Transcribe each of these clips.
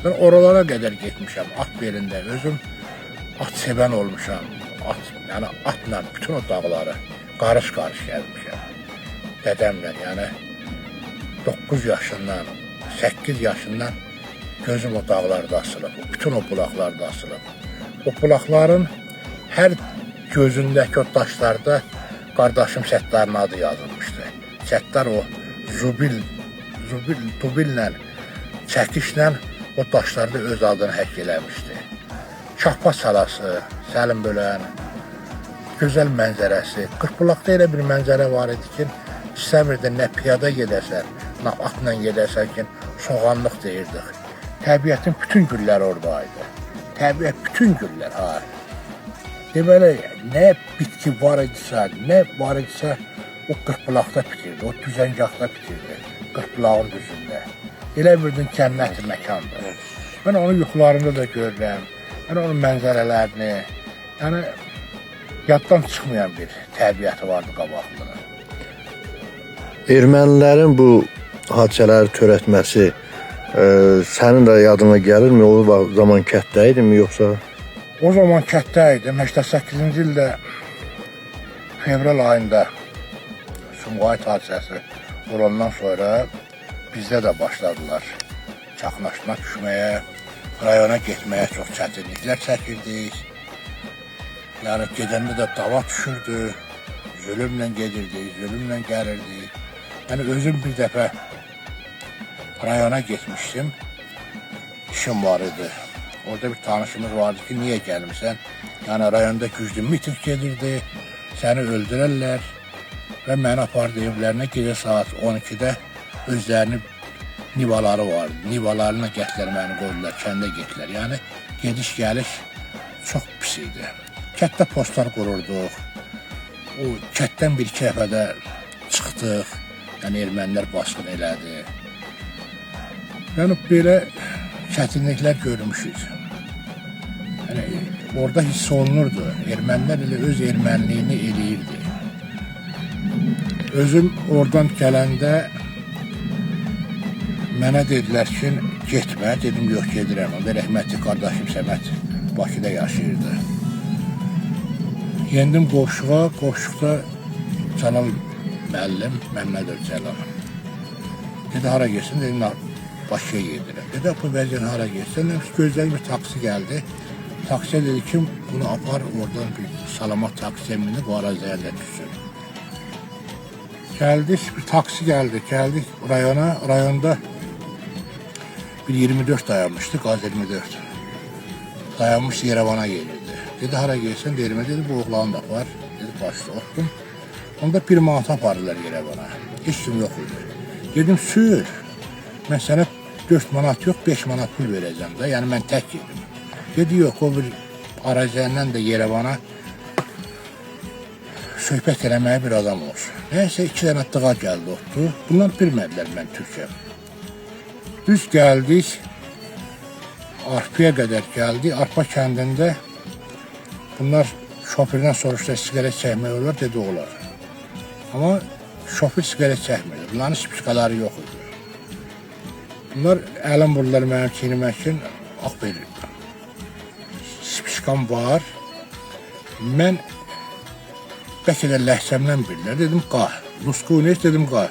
Ben oralara qədər getmişəm, at belində. Özüm at sevən olmuşam. Yəni atla bütün o dağları qarış-qarış gəlmişəm. Dədəmlə, yəni 9 yaşından, 8 yaşından gözüm o dağlarda asılıb, bütün o bulaqlarda asılıb. O bulaqların hər gözündəki o daşlarda qardaşım Səttarın adı yazılmışdı. Səttar o dubillə, çəkişlə o daşlarda öz adını həkk eləmişdi. Şahbaz salası, Səlim Bölən, gözəl mənzərəsi. Qırxbulaqda elə bir mənzərə var idi ki, istəmirdin nə piyada gedəsən, nə atla gedəsən ki, soğanlıq deyirdik. Təbiətin bütün gülləri oradaydı. Təbiət bütün güllər, ha. Deməli, nə bitki var idisə, nə var idisə, o qırxbulaqda bitirdi, o düzəngahda bitirdi, qırxbulağın düzündə. Elə bildin cənnət məkandır. Mən onun yuxularında da görürəm, mən onun mənzərələrini, yəni yaddan çıxmayan bir təbiəti vardı qabaqlığı. Ermənilərin bu hadisələri törətməsi sənin də yadına gəlirmi? O zaman kətdə idimi yoxsa? O zaman kətdə idim. 88-ci ildə fevral ayında Sumqayıt hadisəsi olandan sonra bizdə də başladılar çaxnaşma düşməyə, rayona getməyə çox çətinliklər çəkirdik. Yəni gedəndə də dava düşürdü, zülümlə gedirdik, zülümlə gəlirdik. Yəni özüm bir dəfə rayona getmişdim, işim var idi. Orada bir tanışımız vardı ki, niyə gəlmirsən? Yəni rayonda güclü miting gedirdi, səni öldürərlər və məni apardı evlərinə gecə saat 12-də özlərinin nivaları vardı. Nivalarına gətirlər məni qoydular, kəndə getdilər. Yəni gediş-gəliş çox pis idi. Kətdə postlar qururduq, o kətdən bir-iki dəfədə çıxdıq, yəni ermənilər basqın elədi. Yəni belə çətinliklər görmüşük. Yəni orada hiss olunurdu, ermənilər elə öz ermənliyini eləyirdi. Özüm oradan gələndə mənə dedilər ki, getmə, dedim yox gedirəm. Onda rəhmətli qardaşım Səməd Bakıda yaşayırdı. Yendim qovşuğa, qovşuqda Cəlal müəllim, Məmmədov Cəlal. Dedi, hara geçsin, dedim, Bakıya gedirəm. Dedi, bu vəziyyən hara geçsin, gözəl bir taksi gəldi. Taksiyə dedi ki, bunu apar, oradan bir salamat taksiyə minib, o araziyyə də düşsün. Gəldik, bir taksi gəldik rayona, rayonda bir 24 dayanmışdı, Qaz 24. Dayanmış Yerevana gelirdi. Dedi, hara gelsin, derime dedi, bu oğlanı da var. Dedi, başta otdum. Onda 1 manat apardılar Yerevana. Hiç kim yok idi. Dedim, sür. Mən sənə 4 manat yox, 5 manat pul verəcəm də. Yəni, mən tək yedim. Dedi, yox, o bir araziyəndən də Yerevana söhbət eləməyə bir adam olsun. Nəysə 2 dənə dığa gəldi, otdu. Bunlar bilmədilər mən Türkəm. Düz gəldik, Arpaya qədər gəldik. Arpa kəndində bunlar şofördən soruşdu, siqaret çəkmək olar, dedi olar. Amma şoför siqaret çəkmirdi, bunların spişkaları yox idi. Bunlar əlim vurdular mənim çiynimə ki, ax verirdi. Spişkam var. Mən bəlkə də ləhcəmdən bilirlər, dedim qa. Ruskunes dedim qa.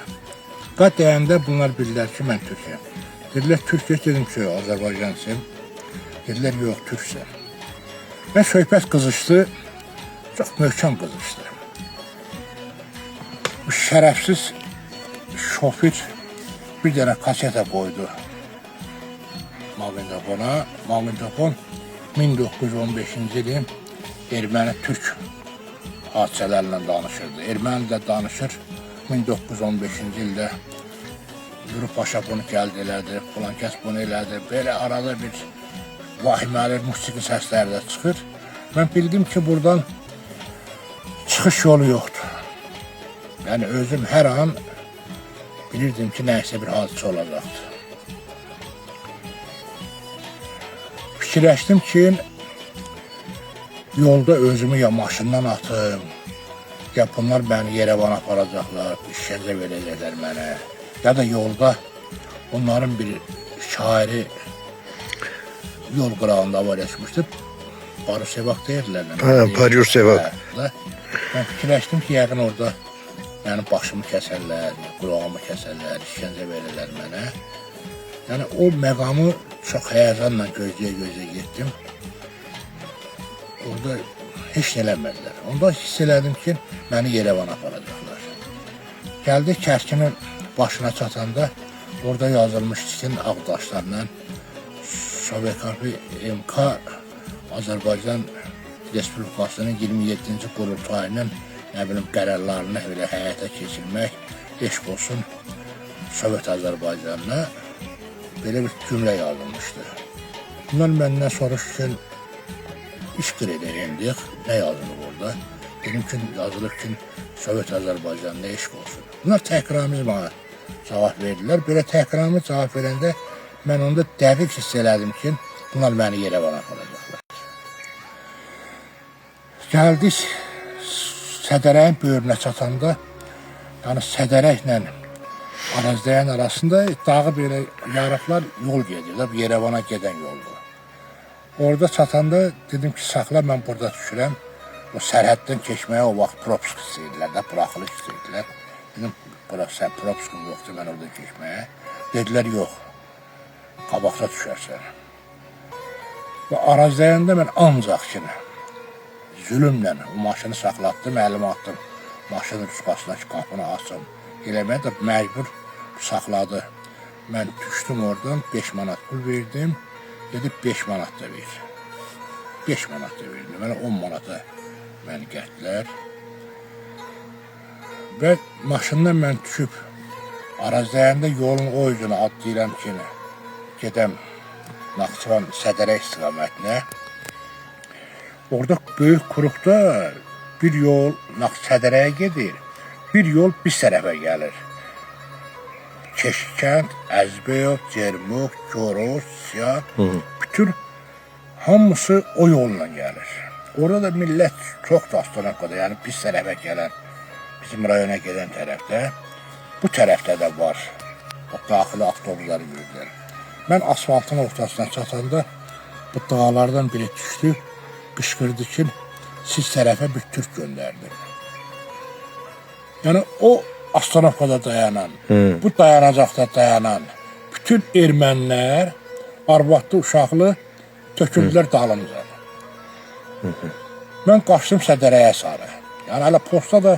Qa deyəndə bunlar bilirlər ki, mən Türkəm. Dedilər, Türkiyə dedim ki, Azərbaycansın. Dedilər, yox, Türksən. Və söhbət qızışdı, çox möhkəm qızışdı. Bu şərəfsiz şoför bir dənə kaseta qoydu maqnitofona. Maqnitofon 1915-ci ilin erməni-türk hadisələrlə danışırdı. Erməni də danışır, 1915-ci ildə Yuru Paşa bunu gəldi elədi, falan kəs bunu elədi. Belə arada bir vahiməli musiki səsləri də çıxır. Mən bildim ki, buradan çıxış yolu yoxdur. Yəni özüm hər an bilirdim ki, nəysə bir hadisə olacaqdır. Fikirləşdim ki, yolda özümü ya maşından atım, ya bunlar bəni Yerevana aparacaqlar, işgəncə verəcəklər mənə. Ya da yolda onların bir şairi yol qırağında avariya çıxmışdı. Barış Sevak deyirlər. Paryur Sevak. Mən fikirləşdim ki, yəqin orada yəni başımı kəsərlər, qulağımı kəsərlər, işgəncə verirlər mənə. Yəni o məqamı çox həyəcanla gözləyə getdim. Orada heç nə eləmədilər. Onda hiss elədim ki, məni Yerevana aparacaqlar. Gəldik Kərkinin başına çatanda orada yazılmışdı ki, Ağdaşlarla Sovetkarpi MK Azərbaycan Respublikasının 27-ci qurultayının qərarlarını elə həyata keçirmək, eşq olsun Sovet Azərbaycanına belə bir cümlə yazılmışdı. Bunlar məndən soruşdu ki, iş qredi endik, nə yazılır orada? Dedim ki, yazılır ki, Sovet Azərbaycanına eşq olsun. Bunlar təkrarımız bana cavab verdilər. Belə təkrarımı cavab verəndə mən onda dəqiq hiss elədim ki, bunlar məni Yerevana aparacaqlar. Gəldik Sədərəyin böyrünə çatanda, yəni Sədərəklə Arazdayan arasında dağı belə yarıqlar yol gedir, Yerevana gedən yoldur. Orada çatanda dedim ki, saxla, mən burada düşürəm. O sərhəddən keçməyə o vaxt propsk istəyirlər də, buraxılış istəyirlər. Dedim, sən propskum yoxdur, mən orada keçməyə. Dedilər, yox, qabaqda düşərsən. Və Arazdayanda mən ancaq ki, zülümlə o maşını saxlatdım, əlimi atdım. Maşının rüzqasındakı qapını açım. Eləməyə də məcbur saxladı. Mən düşdüm oradan, 5 manat pul verdim. Gedib 5 manat da ver. 5 manat da verdim. Mənə 10 manata məni gətdilər. Və maşından mən düşüb Arazdayanda yolun o üzünə atlayıram ki, gedəm Naxçıvan Sədərək istiqamətinə. Orada böyük kuruqda bir yol Sədərəyə gedir, bir yol biz tərəfə gəlir. Keşikənd, Əzbəyov, Cermuk, Koroz, Siyar, bütün hamısı o yolla gəlir. Orada da millət çox dastanaqada, yəni biz tərəfə gələn, bizim rayona gedən tərəfdə, bu tərəfdə də var. O daxili avtobusları görürlər. Mən asfaltın ortasına çatanda bu dağlardan biri düşdü, qışqırdı ki, siz tərəfə bir türk göndərdi. Yəni o Astanovkada dayanan, bu dayanacaqda dayanan bütün ermənilər, arvadlı, uşaqlı töküldülər dalımıza. Mən qaçdım Sədərəyə sarı. Yəni hələ posta da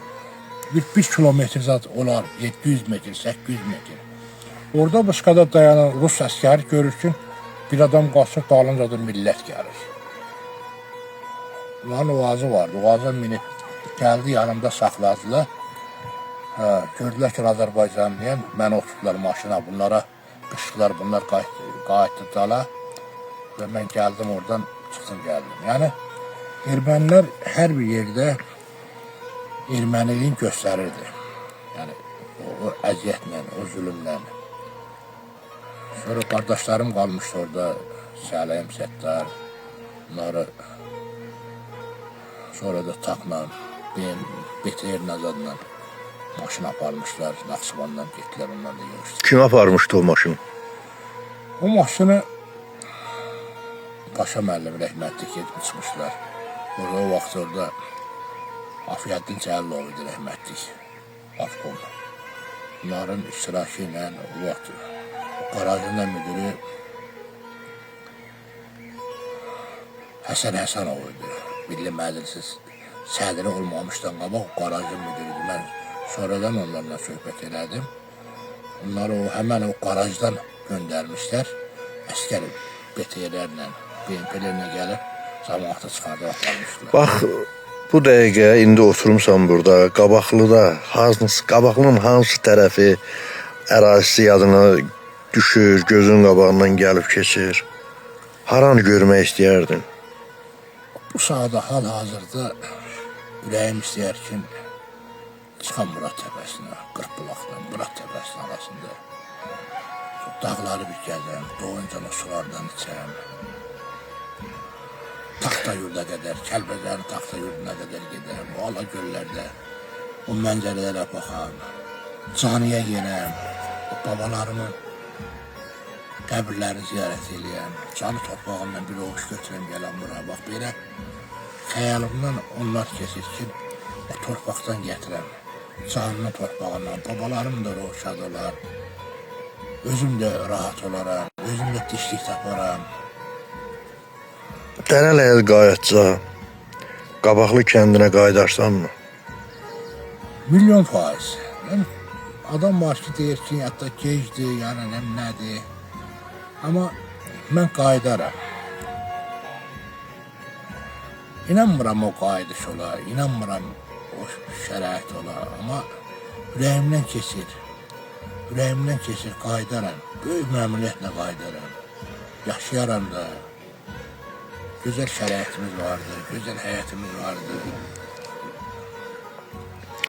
1 kilometr zat olar, 700 metr, 800 metr. Orada Bışqada dayanan Rus əskəri görür ki, bir adam qaçır, dalınca da millət gəlir. Bunların oğazı vardı, oğaza minib gəldi, yanımda saxladılar. Gördülər ki, Azərbaycanlıyam, məni oturdular maşına, bunlara qışdılar, bunlar qayıtdı dala və mən gəldim oradan, çıxdım gəldim. Yəni, ermənilər hər bir yerdə erməniliyin göstərirdi. Yəni, o əziyyətlə, o zülümlə. Sonra qardaşlarım qalmışdı orada, Sələyim Səttar, bunları sonra da Taqla, BTR Nazadla maşın aparmışlar, Naxçıvandan getdilər, onlar da görüşdü. Kim aparmışdı o maşını? O maşını Paşa müəllim rəhmətli gedib çıxmışlar. O vaxt orada Afiyəddin Cəlilov idi rəhmətlik, Afqom. Bunların iştirakı ilə o vaxt qarajın müdürü Həsən Həsənov idi. Milli Məclisi sədri olmamışdan qabaq o qarajın müdürüydü. Mən sonradan onlarla söhbət elədim. Onları həmən o qarajdan göndərmişlər. Əskər BTR-lərlə, BMP-lərlə gəlib cəmaatı çıxardıb aparmışdılar. Bax, bu dəqiqə indi oturmuşsan burada, Qabaqlının hansı tərəfi ərazisi yadına düşür, gözün qabağından gəlib keçir? Haranı görmək istəyərdin? Bu sahada hal-hazırda ürəyim istəyər ki, çıxan Murad təpəsinə, Qırxbulaqdan, Murad təpəsinin arasında dağları bir gəzəm, doğuncan o sulardan içəm. Taxta yurda qədər, Kəlbəzərin taxta yurduna qədər gedərəm, o ala göllərdə, o mənzərələrə baxam, caniyə yerəm, o babalarımın qəbirlərini ziyarət eləyəm, canı torpağından bir ovuş götürəm gələm bura. Bax, belə xəyalımdan onlar keçir ki, o torpaqdan gətirəm, canını torpağından, babalarım da roşadılar, özüm də rahat olaram, özüm də dişlik taparam. Dərələyəz qayıtca, Qabaqlı kəndinə qayıdarsanmı? %100,000. Yəni, adam var ki, deyir ki, hətta gecdir, yəni nədir. Amma mən qayıdaram. İnanmıram o qayıdış ola, inanmıram o şərait ola. Amma ürəyimdən keçir. Ürəyimdən keçir, qayıdaram. Böyük məmnuniyyətlə qayıdaram. Yaşayaram da. Gözəl şəraitimiz vardı, gözəl həyatımız vardı.